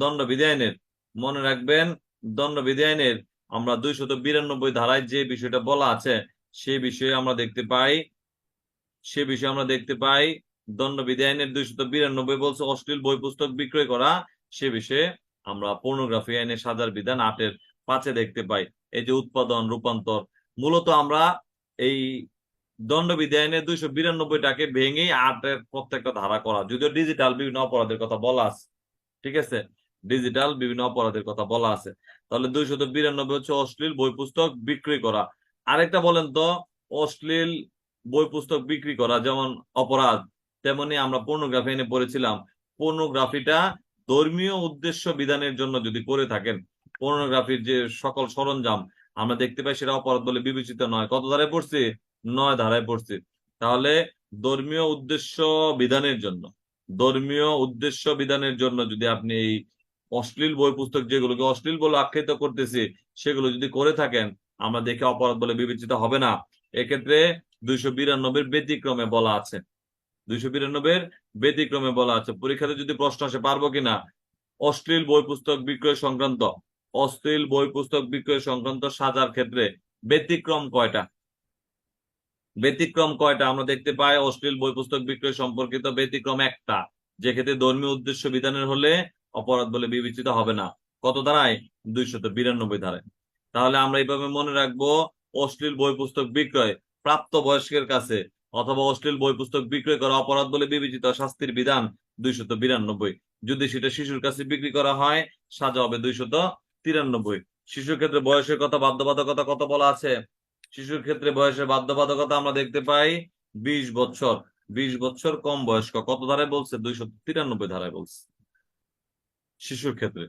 দণ্ডবিধি আইনের মনে রাখবেন দণ্ডবিধি আইনের আমরা 292 ধারায় যে বিষয়টা বলা আছে সে বিষয়ে আমরা দেখতে পাই দণ্ডবিধি আইনের 292 বলছে অশ্লীল বই পুস্তক বিক্রয় করা। সে বিষয়ে আমরা পর্নোগ্রাফি আইনের সাজার বিধান 8-5 দেখতে পাই। এই যে উৎপাদন রূপান্তর, মূলত আমরা এই দণ্ডবিধি আইনের 292টাকে ভেঙেই 8-এর প্রত্যেকটা ধারা করা, যদিও ডিজিটাল বিভিন্ন অপরাধের কথা বলা আছে। ঠিক আছে, ডিজিটাল বিভিন্ন অপরাধের কথা বলা আছে। তাহলে 292 হচ্ছে অশ্লীল বই পুস্তক বিক্রি করা। আরেকটা বলেন তো, অশ্লীল বই পুস্তক বিক্রি করা যেমন অপরাধ, তেমনি আমরা পর্নোগ্রাফি এনে পড়েছিলাম। পর্নোগ্রাফিটা ধর্মীয় উদ্দেশ্য বিধানের জন্য যদি করে থাকেন, পর্নোগ্রাফির যে সকল সরঞ্জাম আমরা দেখতে পাই সেটা অপরাধ বলে বিবেচিত নয়। কত ধারায় পড়ছি? 9 ধারায় পড়ছি। তাহলে ধর্মীয় উদ্দেশ্য বিধানের জন্য যদি আপনি এই অশ্লীল বই পুস্তক যেগুলোকে অশ্লীল বলে আখ্যায়িত করতেছি সেগুলো যদি করে থাকেন আমরা দেখে অপরাধ বলে বিবেচিত হবে না। এক্ষেত্রে 292 ব্যতিক্রমে বলা আছে। 292 ব্যতিক্রমে বলা আছে। পরীক্ষাতে যদি প্রশ্ন আসে পারবো কিনা, অশ্লীল বই পুস্তক বিক্রয় সংক্রান্ত সাজার ক্ষেত্রে ব্যতিক্রম কয়টা আমরা দেখতে পাই? অশ্লীল বই পুস্তক বিক্রয় সম্পর্কিত ব্যতিক্রম একটা, যে ক্ষেত্রে ধর্মীয় উদ্দেশ্য বিধানের হলে অপরাধ বলে বিবেচিত হবে না। কত ধারায়? 292 ধারায়। তাহলে আমরা এইভাবে মনে রাখবো, অশ্লীল বই পুস্তক বিক্রয় প্রাপ্ত বয়স্কের কাছে অথবা অশ্লীল বই পুস্তক বিক্রয় করা অপরাধ বলে বিবেচিত, শাস্তির বিধান 292। যদি সেটা শিশুর কাছে বিক্রি করা হয় সাজা হবে 293। শিশুর ক্ষেত্রে বয়সের কথা, বাধ্যবাধকতা কত বলা আছে? শিশুর ক্ষেত্রে বয়সের বাধ্যবাধকতা আমরা দেখতে পাই 20 বছর। 20 বছর কম বয়স্ক কত ধারায় বলছে? 293 ধারায় বলছে শিশুর ক্ষেত্রে।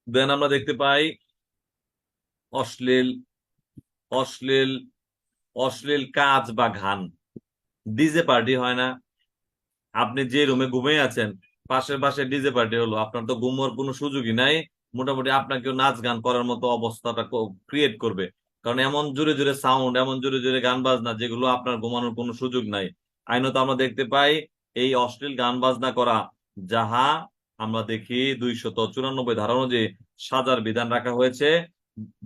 দেন আমরা দেখতে পাই অশ্লীল অশ্লীল অশ্লীল কাজ বা গান। ডিজে পার্টি হয় না? আপনি যে রুমে ঘুমিয়ে আছেন পাশে ডিজে পার্টি হলো, আপনার তো ঘুমার কোনো সুযোগই নাই। মোটামুটি আপনাকেও নাচ গান করার মতো অবস্থাটা ক্রিয়েট করবে, কারণ এমন জোরে জোরে সাউন্ড, এমন জোরে জোরে গান বাজনা যেগুলো আপনার ঘুমানোর কোনো সুযোগ নাই। আইনত আমরা দেখতে পাই এই অশ্লীল গান বাজনা করা, যাহা আমরা দেখি 294 ধারা অনুযায়ী সাজার বিধান রাখা হয়েছে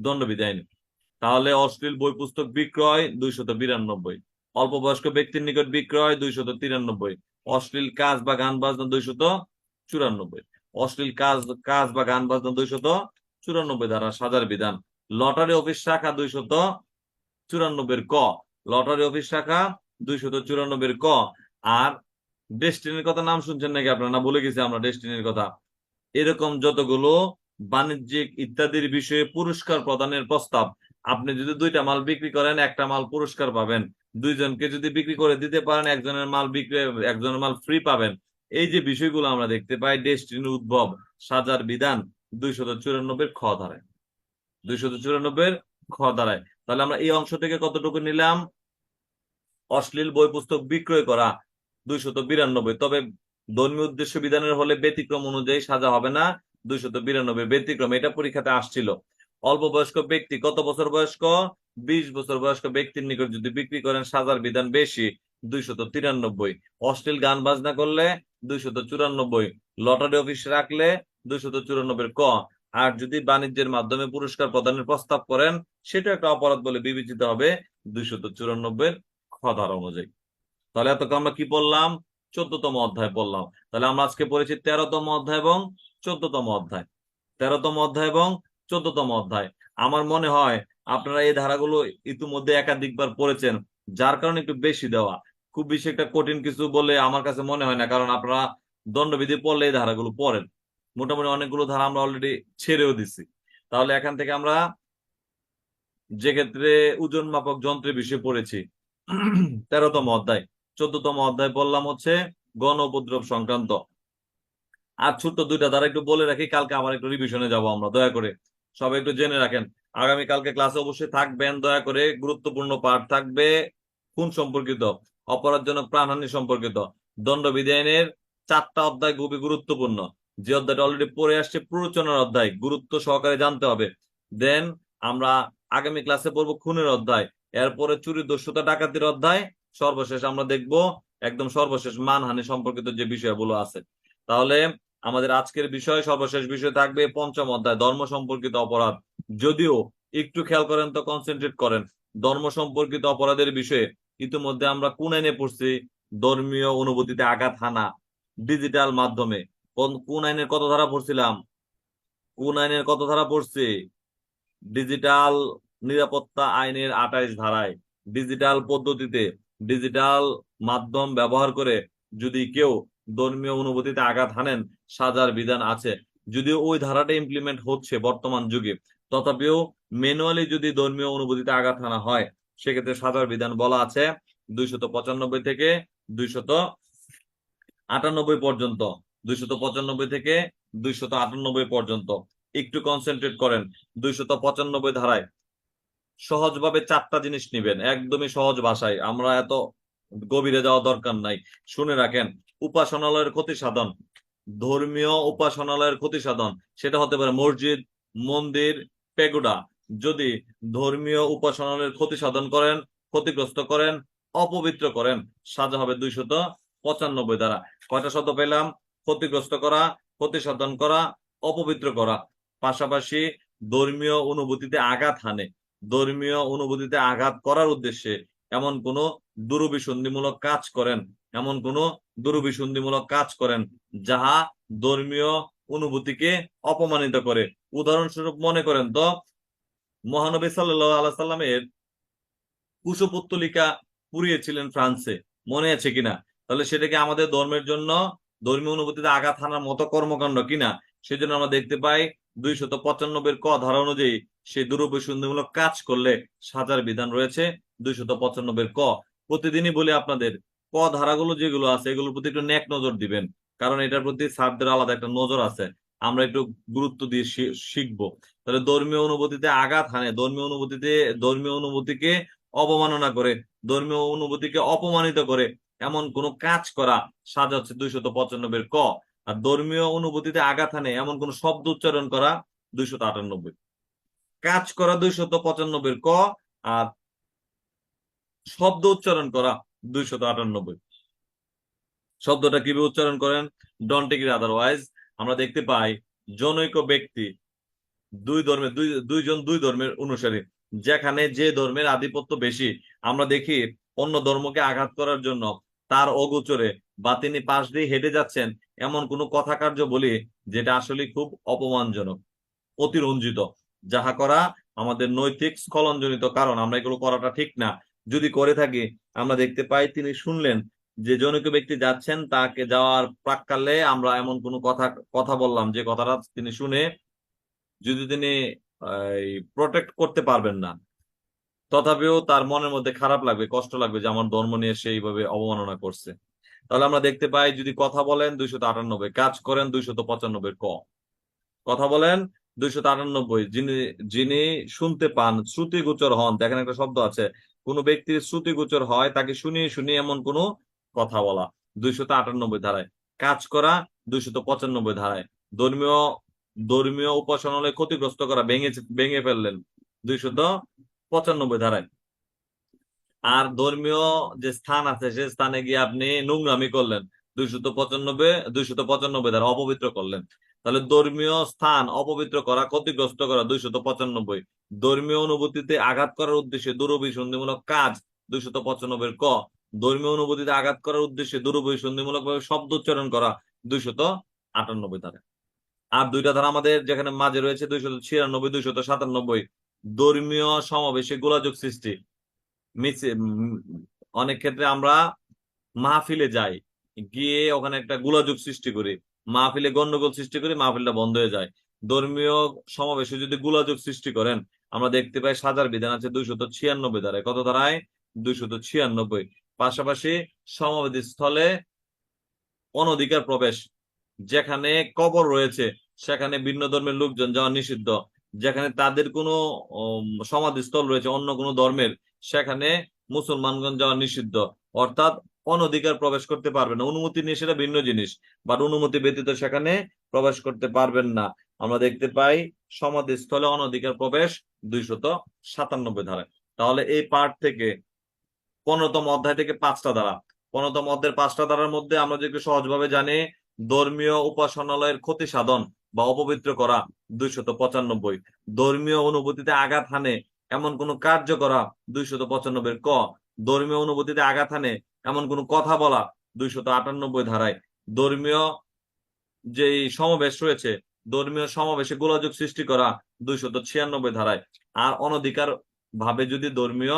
দণ্ডবিধি আইনে। তাহলে অশ্লীল বই পুস্তক বিক্রয় 292, অল্প বয়স্ক ব্যক্তির নিকট বিক্রয় 293, অশ্লীল কাজ বা গান বাজনা 294, অশ্লীল কাজ বা গান বাজনা 294 ধারা সাজার বিধান। লটারি অফিস শাখা 294 ক, লটারি অফিস শাখা 294 ক। আর ডেস্টিনির কথা নাম শুনছেন নাকি আপনারা? না ভুলে গেছি আমরা ডেস্টিনির কথা। এরকম যতগুলো বাণিজ্যিক ইত্যাদির বিষয়ে পুরস্কার প্রদানের প্রস্তাব, আপনি যদি 2টা মাল বিক্রি করেন একটা মাল পুরস্কার পাবেন, 2জনকে যদি বিক্রি করে দিতে পারেন একজনের মাল ফ্রি পাবেন। এই যে বিষয়গুলো আমরা দেখতে পাই ডেস্টিনির উদ্ভব সাজার বিধান 294 খ ধারায়। 294 খ ধারায়। তাহলে আমরা এই অংশ থেকে কতটুকু নিলাম? অশ্লীল বই পুস্তক বিক্রয় করা 292, তবে ধর্মীয় উদ্দেশ্য বিধানের হলে ব্যতিক্রম অনুযায়ী সাজা হবে না। 292 ব্যতিক্রম, এটা পরীক্ষাতে আসছিল। অল্প বয়স্ক ব্যক্তি কত বছর বয়স্ক? 20 বছর বয়স্ক ব্যক্তির নিকট যদি বিক্রি করেন সাজার বিধান বেশি 293। অশ্লীল গান বাজনা করলে 294, লটারি অফিস রাখলে 294 ক। আর যদি বাণিজ্যের মাধ্যমে পুরস্কার প্রদানের প্রস্তাব করেন সেটা একটা অপরাধ বলে বিবেচিত হবে 294 খ ধারা অনুযায়ী। তাহলে এতক্ষণ আমরা কি পড়লাম? 14তম অধ্যায় পড়লাম। তাহলে আমরা আজকে পড়েছি 13তম অধ্যায় এবং 14তম অধ্যায়। 13তম অধ্যায় এবং 14তম অধ্যায়। আমার মনে হয় আপনারা এই ধারাগুলো ইতিমধ্যে একাধিকবার পড়েছেন, যার কারণে একটু বেশি দেওয়া। খুব বেশি একটা কঠিন কিছু বলে আমার কাছে মনে হয় না, কারণ আপনারা দণ্ডবিধি পড়লে এই ধারাগুলো পড়েন। মোটামুটি অনেকগুলো ধারা আমরা অলরেডি ছেড়েও দিছি। তাহলে এখান থেকে আমরা যে ক্ষেত্রে ওজন মাপক যন্ত্রের বিষয়ে পড়েছি 13তম অধ্যায়। 14তম অধ্যায় বললাম হচ্ছে গণ উপদ্রব সংক্রান্ত। আর ছোট্ট 2টা ধারা একটু বলে রাখি, কালকে আবার একটু রিভিশনে যাব আমরা। দয়া করে সবাই একটু জেনে রাখেন, আগামীকালকে ক্লাসে অবশ্যই থাকবেন। দয়া করে গুরুত্বপূর্ণ পাঠ থাকবে খুন সম্পর্কিত, অপরাধজনক প্রাণহানি সম্পর্কিত। দণ্ডবিধি আইনের 4টা অধ্যায় খুবই গুরুত্বপূর্ণ। যে অধ্যায়টা অলরেডি পড়ে আসছে, প্ররোচনার অধ্যায়, গুরুত্ব সহকারে জানতে হবে। দেন আমরা আগামী ক্লাসে পড়বো খুনের অধ্যায়, এরপরে চুরি, দস্যুতা, ডাকাতির অধ্যায়, সর্বশেষ আমরা দেখব একদম সর্বশেষ মানহানি সম্পর্কিত যে বিষয়গুলো আছে। তাহলে আমাদের আজকের বিষয়, সর্বশেষ বিষয় থাকবে 5ম অধ্যায়, ধর্ম সম্পর্কিত অপরাধ। যদিও একটু খেয়াল করেন তো, কনসেন্ট্রেট করেন, ধর্ম সম্পর্কিত অপরাধের বিষয়ে ইতিমধ্যে আমরা কোন আইনে পড়ছি? ধর্মীয় অনুভূতিতে আঘাত হানা, ডিজিটাল মাধ্যমে। কোন আইনের কত ধারা পড়ছিলাম? কোন আইনের কত ধারা পড়ছি? ডিজিটাল নিরাপত্তা আইনের 28 ধারায় ডিজিটাল পদ্ধতিতে, ডিজিটাল মাধ্যম ব্যবহার করে যদি কেউ ধর্মীয় অনুভূতিতে আঘাত হানেন, সাজার বিধান আছে। যদিও ওই ধারাটা ইমপ্লিমেন্ট হচ্ছে বর্তমান যুগে, তথাপিও ম্যানুয়ালি যদি ধর্মীয় অনুভূতিতে আঘাত হানা হয়, সেক্ষেত্রে সাজার বিধান বলা আছে 295 থেকে 298 পর্যন্ত। 295 থেকে 298 পর্যন্ত। একটু কনসেন্ট্রেট করেন। 295 ধারায় সহজভাবে 4টা জিনিস নিবেন, একদমই সহজ ভাষায়, আমরা এত গভীরে যাওয়া দরকার নাই, শুনে রাখেন। উপাসনালয়ের ক্ষতি সাধন, ধর্মীয় উপাসনালয়ের ক্ষতি সাধন, সেটা হতে পারে মসজিদ, মন্দির, পেগোডা। যদি ধর্মীয় উপাসনালয়ের ক্ষতি সাধন করেন, ক্ষতিগ্রস্ত করেন, অপবিত্র করেন, সাজা হবে 295 দ্বারা। কয়টা শব্দ পেলাম? ক্ষতিগ্রস্ত করা, ক্ষতি সাধন করা, অপবিত্র করা। পাশাপাশি ধর্মীয় অনুভূতিতে আঘাত হানে, ধর্মীয় অনুভূতিতে আঘাত করার উদ্দেশ্যে এমন কোন দুরভিসন্ধিমূলক কাজ করেন, এমন কোন দুরভিসন্ধিমূলক কাজ করেন যাহা ধর্মীয় অনুভূতিকে অপমানিত করে। উদাহরণস্বরূপ মনে করেন তো, মহানবী সাল্লাল্লাহু আলাইহি সাল্লামের কুশপুত্তলিকা পুড়িয়েছিলেন ফ্রান্সে, মনে আছে কিনা? তাহলে সেটা কি আমাদের ধর্মের জন্য, ধর্মীয় অনুভূতিতে আঘাত হানার মতো কর্মকাণ্ড কিনা? সেজন্য আমরা দেখতে পাই 295 ক ধারা অনুযায়ী সেই দুরভিসন্ধিমূলক কাজ করলে সাজার বিধান রয়েছে 295 ক। প্রতিদিনই বলি আপনাদের, ক ধারাগুলো যেগুলো আছে এগুলোর প্রতি একটু নেক নজর দিবেন, কারণ এটার প্রতি স্যারদের আলাদা একটা নজর আছে, আমরা একটু গুরুত্ব দিয়ে শিখবো। তাহলে ধর্মীয় অনুভূতিতে আঘাত হানে, ধর্মীয় অনুভূতিকে অবমাননা করে, ধর্মীয় অনুভূতিকে অপমানিত করে এমন কোন কাজ করা, সাজা হচ্ছে 295 ক। আর ধর্মীয় অনুভূতিতে আঘাত হানে এমন কোন শব্দ উচ্চারণ করা 298, কাজ করা 295 ক, আর শব্দ উচ্চারণ করা 298। শব্দটা কিভাবে উচ্চারণ করেন? Don't take it otherwise. আমরা দেখতে পাই জনৈক ব্যক্তি, দুইজন দুই ধর্মের অনুসারী, যেখানে যে ধর্মের আধিপত্য বেশি, আমরা দেখি অন্য ধর্মকে আঘাত করার জন্য তার অগোচরে বা তিনি পাশ দিয়ে হেঁটে যাচ্ছেন এমন কোনো কথা কার্য বলি যেটা আসলে খুব অপমানজনক, অতিরঞ্জিত, যাহা করা আমাদের নৈতিক স্খলনজনিত কারণ, আমরা এগুলো করাটা ঠিক না। যদি করে থাকি, আমরা দেখতে পাই তিনি শুনলেন যে জনৈক ব্যক্তি যাচ্ছেন, তাকে যাওয়ার প্রাক্কালে আমরা এমন কোনো কথা কথা বললাম যে কথাটা তিনি শুনে যদি তিনি প্রোটেক্ট করতে পারবেন না, তথাপিও তার মনের মধ্যে খারাপ লাগবে, কষ্ট লাগবে যে আমার ধর্ম নিয়ে সেইভাবে অবমাননা করছে। তাহলে আমরা দেখতে পাই যদি কথা বলেন 298, কাজ করেন 295 ক। কথা বলেন 298, যিনি যিনি শুনতে পান, শ্রুতিগোচর হন, দেখেন একটা শব্দ আছে, কোন ব্যক্তির শ্রুতিগোচর হয় তাকে শুনিয়ে শুনিয়ে এমন কোন কথা বলা 298 ধারায়। কাজ করা 295 ধারায়। ধর্মীয় ধর্মীয় উপাসনালয় ক্ষতিগ্রস্ত করা, ভেঙে ফেললেন 295 ধারায়। আর ধর্মীয় যে স্থান আছে সে স্থানে গিয়ে আপনি নোংরামি করলেন 295 ধারা, অপবিত্র করলেন। তাহলে ধর্মীয় স্থান অপবিত্র করা, ক্ষতিগ্রস্ত করা 295। ধর্মীয় অনুভূতিতে আঘাত করার উদ্দেশ্যে দুরভিসন্ধিমূলক কাজ 295 ক। ধর্মীয় অনুভূতিতে আঘাত করার উদ্দেশ্যে দুরভিসন্ধিমূলক ভাবে শব্দ উচ্চারণ করা 298 ধারা। আর দুইটা ধারা আমাদের যেখানে মাঝে রয়েছে 296, 297। ধর্মীয় সমাবেশে গোলাযোগ সৃষ্টি, অনেক ক্ষেত্রে আমরা মাহফিলে যাই, গিয়ে ওখানে একটা গোলাযোগ সৃষ্টি করি, মাহফিলে গন্ডগোল সৃষ্টি করি, মাহফিলটা বন্ধ হয়ে যায়। ধর্মীয় সমাবেশে যদি গোলাযোগ সৃষ্টি করেন, আমরা দেখতে পাই সাজার বিধান আছে 296 ধারায়। কত ধারায়? 296। পাশাপাশি সমাবেশ স্থলে অনধিকার প্রবেশ, যেখানে কবর রয়েছে সেখানে ভিন্ন ধর্মের লোকজন যাওয়া নিষিদ্ধ, যেখানে তাদের কোনো সমাধিস্থল রয়েছে অন্য কোনো ধর্মের, সেখানে মুসলমানগণ যাওয়া নিষিদ্ধ, অর্থাৎ অনধিকার প্রবেশ করতে পারবে না। অনুমতি নিয়ে সেটা ভিন্ন জিনিস, বাট অনুমতি ব্যতীত সেখানে প্রবেশ করতে পারবেন না। আমরা দেখতে পাই সমাধিস্থলে অনধিকার প্রবেশ 297 ধারায়। তাহলে এই পার্ট থেকে 15তম অধ্যায় থেকে 5টা ধারা, 15তম অধ্যায়ের 5টা ধারার মধ্যে আমরা যে একটু সহজভাবে জানি, ধর্মীয় উপাসনালয়ের ক্ষতি সাধন বা অপবিত্র করা 295, ধর্মীয় অনুভূতিতে আঘাত হানে এমন কোন কার্য করা 295 ক, ধর্মীয় অনুভূতিতে আঘাত হানে এমন কোন কথা বলা 298 ধারায়, ধর্মীয় যে সমাবেশ রয়েছে, ধর্মীয় সমাবেশে গোলযোগ সৃষ্টি করা 296 ধারায়, আর অনধিকার ভাবে যদি ধর্মীয়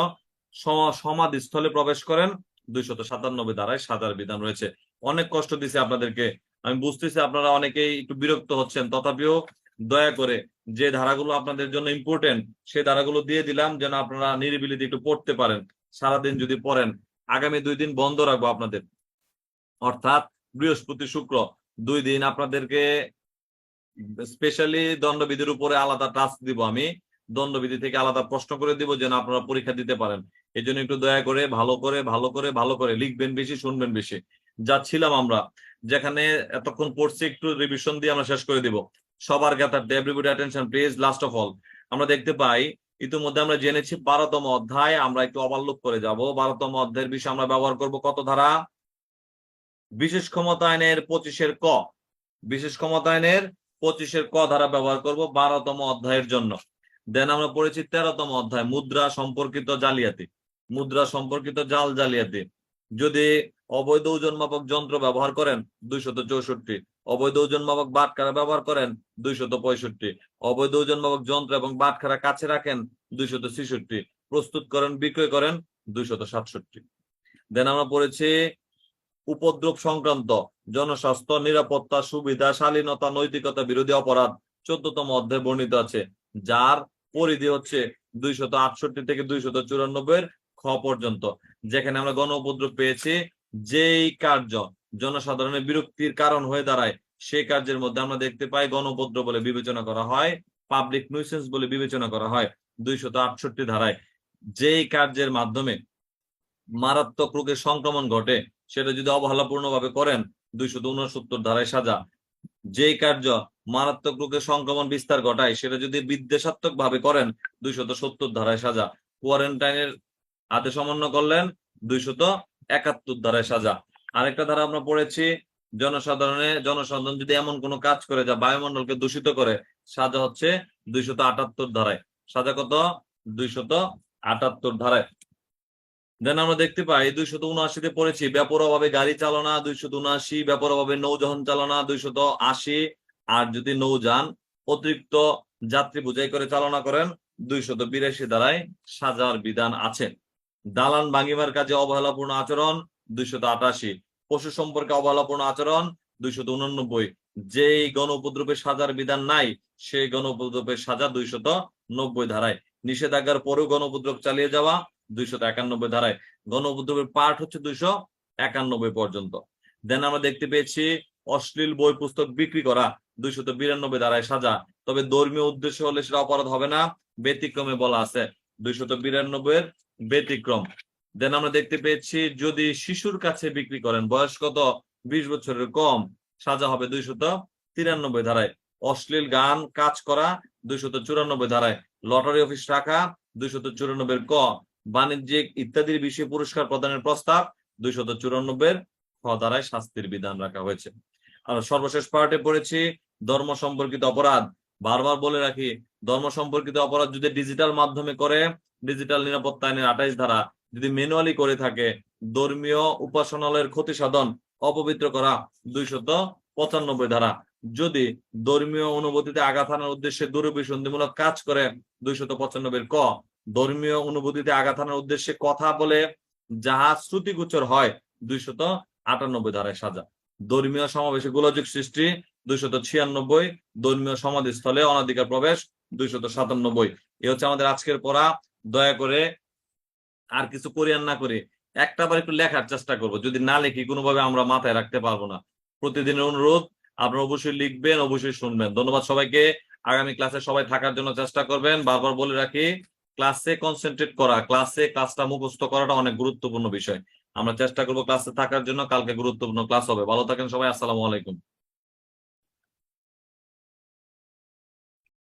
সমাধিস্থলে প্রবেশ করেন 297 ধারায় সাজার বিধান রয়েছে। অনেক কষ্ট দিছে আপনাদেরকে, আমি বুঝতেছি আপনারা অনেকেই একটু বিরক্ত হচ্ছেন, তথাপিও দয়া করে যে ধারাগুলো আপনাদের জন্য ইম্পর্টেন্ট সেই ধারাগুলো দিয়ে দিলাম, যেন আপনারা নিরিবিলিতে একটু পড়তে পারেন। সারাদিন যদি পড়েন, আগামী 2 দিন বন্ধ রাখবো আপনাদের, অর্থাৎ বৃহস্পতি শুক্র 2 দিন আপনাদেরকে স্পেশালি দণ্ডবিধির উপরে আলাদা টাস্ক দিব, আমি দণ্ডবিধি থেকে আলাদা প্রশ্ন করে দিব যেন আপনারা পরীক্ষা দিতে পারেন। এই জন্য একটু দয়া করে ভালো করে লিখবেন বেশি, শুনবেন বেশি। যাচ্ছিলাম আমরা, যেখানে এতক্ষণ পড়ছি একটু রিভিশন দিয়ে আমরা শেষ করে দিব। সবার জ্ঞাতার্থে everybody attention please, last of all আমরা দেখতে পাই ইতিমধ্যে আমরা জেনেছি 12তম অধ্যায়, আমরা একটু ওভারলুক করে যাব। 12তম অধ্যায়ের বিষয়ে আমরা ব্যবহার করব কত ধারা? বিশেষ ক্ষমতা আইনের 25-এর ক, বিশেষ ক্ষমতা আইনের 25-এর ক ধারা ব্যবহার করব 12তম অধ্যায়ের জন্য। দেন আমরা পড়েছি 13তম অধ্যায় মুদ্রা সম্পর্কিত জালিয়াতি, মুদ্রা সম্পর্কিত জালিয়াতি। যদি অবৈধ ওজন মাপক যন্ত্র ব্যবহার করেন 264, অবৈধ ওজন মাপক বাটখারা ব্যবহার করেন 265, অবৈধ ওজন মাপক যন্ত্র এবং বাটখারা কাছে রাখেন 266, প্রস্তুত করেন বিক্রয় করেন 267। দেন আমরা পড়েছি উপদ্রব সংক্রান্ত জনস্বাস্থ্য, নিরাপত্তা, সুবিধা, শালীনতা, নৈতিকতা বিরোধী অপরাধ 14তম অধ্যায়ে বর্ণিত আছে, যার পরিধি হচ্ছে 268 থেকে 294 খ পর্যন্ত। যেখানে আমরা গণ উপদ্রব পেয়েছি, যেই কার্য জনসাধারণের বিরক্তির কারণ হয়ে দাঁড়ায় সেই কার্যের মধ্যে আমরা দেখতে পাই গণ উপদ্রব বলে বিবেচনা করা হয়, পাবলিক নিউসেন্স বলে বিবেচনা করা হয় 268 ধারায়। যেই কার্যের মাধ্যমে মারাত্মক রোগের সংক্রমণ ঘটে সেটা যদি অবহেলাপূর্ণ ভাবে করেন 269 ধারায় সাজা। যেই কার্য মারাত্মক রোগের সংক্রমণ বিস্তার ঘটায় সেটা যদি বিদ্বেষাত্মক ভাবে করেন 270 ধারায় সাজা। কোয়ারেন্টাইনের আদেশ অমান্য করলেন 271 ধারায় সাজা। আরেকটা ধারা আমরা পড়েছি, জনসাধারণ যদি এমন কোনো কাজ করে যা বায়ুমণ্ডলকে দূষিত করে, সাজা হচ্ছে 278 ধারায়। সাজা কত? 278 ধারায়। দেন আমরা দেখতে পাই 279-তে পড়েছি বেপরোয়াভাবে গাড়ি চালনা 279, বেপরোয়াভাবে নৌযান চালনা 280, আর যদি নৌযান অতিরিক্ত যাত্রী বোঝাই করে চালনা করেন 282 ধারায় সাজার বিধান আছে। দালান ভাঙিবার কাজে অবহেলাপূর্ণ আচরণ 288, পশু সম্পর্কে অবহেলাপূর্ণ আচরণ 289, যেই গণ উপদ্রবের সাজার বিধান নাই সেই গণ উপদ্রবের সাজা 290 ধারায়। নিষেধাজ্ঞার পরেও গণ উপদ্রব চালিয়ে যাওয়া 291 ধারায়। গণ উপদ্রবের পার্ট হচ্ছে 291 পর্যন্ত। দেন আমরা দেখতে পেয়েছি অশ্লীল বই পুস্তক বিক্রি করা 292 ধারায় সাজা, তবে ধর্মীয় উদ্দেশ্য হলে সেটা অপরাধ হবে না, ব্যতিক্রমে বলা আছে 292 ব্যতিক্রম। দেন আমরা দেখতে পেয়েছি যদি শিশুর কাছে বিক্রি করেন, বয়স কত? 20 বছরের কম, সাজা হবে 293 ধারায়। অশ্লীল গান কাজ করা 294 ধারায়। লটারি অফিস রাখা 294 ক, বাণিজ্যিক ইত্যাদির বিষয়ে পুরস্কার প্রদানের প্রস্তাব 294 খ ধারায় শাস্তির বিধান রাখা হয়েছে। আর সর্বশেষ পার্টে পড়েছি ধর্ম সম্পর্কিত অপরাধ। বারবার বলে রাখি, ধর্ম সম্পর্কিত অপরাধ যদি ডিজিটাল মাধ্যমে করে, ডিজিটাল নিরাপত্তা আইনের 28 ধারা, যদি ম্যানুয়ালি করে থাকে, ধর্মীয় উপাসনালয়ের ক্ষতি সাধন, অপবিত্র করা 295 ধারা, যদি ধর্মীয় অনুভূতিতে আঘাত হানার উদ্দেশ্যে দুরভিসন্ধিমূলক কাজ করে 295 ক, ধর্মীয় অনুভূতিতে আঘাত হানার উদ্দেশ্যে কথা বলে যাহা শ্রুতিগোচর হয় 298 ধারায় সাজা। ধর্মীয় সমাবেশে গোলযোগ সৃষ্টি 296, ধর্মীয় সমাধিস্থলে অনধিকার প্রবেশ 297। এ হচ্ছে আমাদের আজকের পড়া। দয়া করে আর কিছু কোরিয়ান না করে একটা বার একটু লেখার চেষ্টা করব, যদি না লিখি কোনোভাবে আমরা মাথায় রাখতে পারবো না। প্রতিদিনের অনুরোধ, আপনারা অবশ্যই লিখবেন, অবশ্যই শুনবেন। ধন্যবাদ সবাইকে। আগামী ক্লাসে সবাই থাকার জন্য চেষ্টা করবেন। বারবার বলে রাখি, ক্লাসে কনসেন্ট্রেট করা, ক্লাসটা মুখস্থ করাটা অনেক গুরুত্বপূর্ণ বিষয়। আমরা চেষ্টা করবো ক্লাসে থাকার জন্য। কালকে গুরুত্বপূর্ণ ক্লাস হবে। ভালো থাকেন সবাই। আসসালামু আলাইকুম।